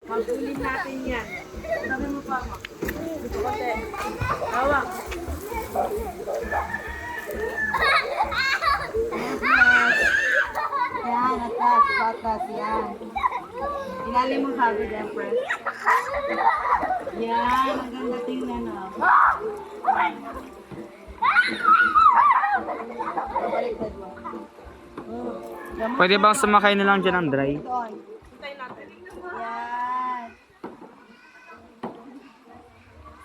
Magulin natin yan. Sabi mo pa mo. Ito kasi. Hawak. Yan, atas, batas, yan. Ilalim mo sabi, Empress. Yan, ang ganda tingnan, oh. Baliktad mo. Pwede bang sumakay na lang dyan ng dry? Doon. Hintayin natin. Yan.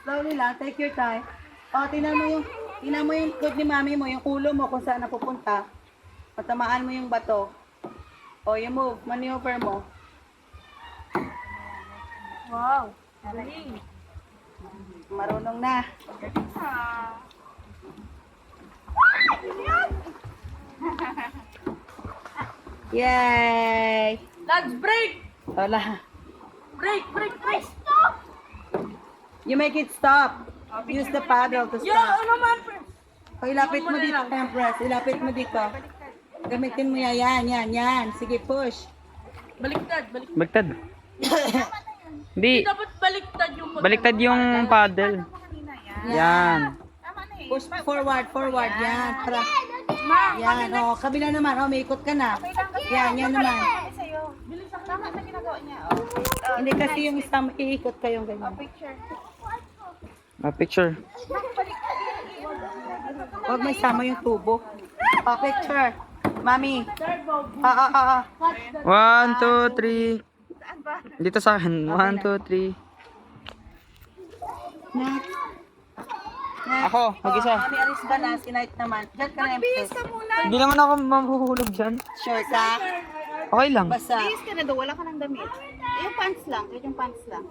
Slowly lang, take your time. O, tingnan mo yung foot ni mami mo, yung ulo mo kung saan napupunta. Patamaan mo yung bato. O, yung move, maneuver mo. Wow, galing. Marunong na. Yay! Let's break! Wala. Break! Stop! You make it stop. Use the paddle to Yo, stop. ano man? O, ilapit mo dito, Empress. Ilapit mo dito. Gamitin mo yan. Yan. Sige, push. Baliktad. Baliktad. Hindi. Dapat baliktad yung Baliktad yung paddle. Yan. Push forward. Yan. Para. Yan. O, kabila naman. O, may ikot ka na. Yan naman. Bilis ang tama sa ginagawa niya. Hindi kasi yung isang iikot kayong ganyan. Picture. Huwag may sama yung tubo. O, picture. Mami. 1, 2, 3. Dito sa akin. 1, 2, 3. Next. Ako, mag-isa. Mami, aris ka na. Sinight naman. Diyan ka na, Empress. Hindi naman ako mahuhulog dyan. Sure ka? Okay lang. Basta. Bilis ka na daw, wala ka ng damit. Yung pants lang, yung pants lang.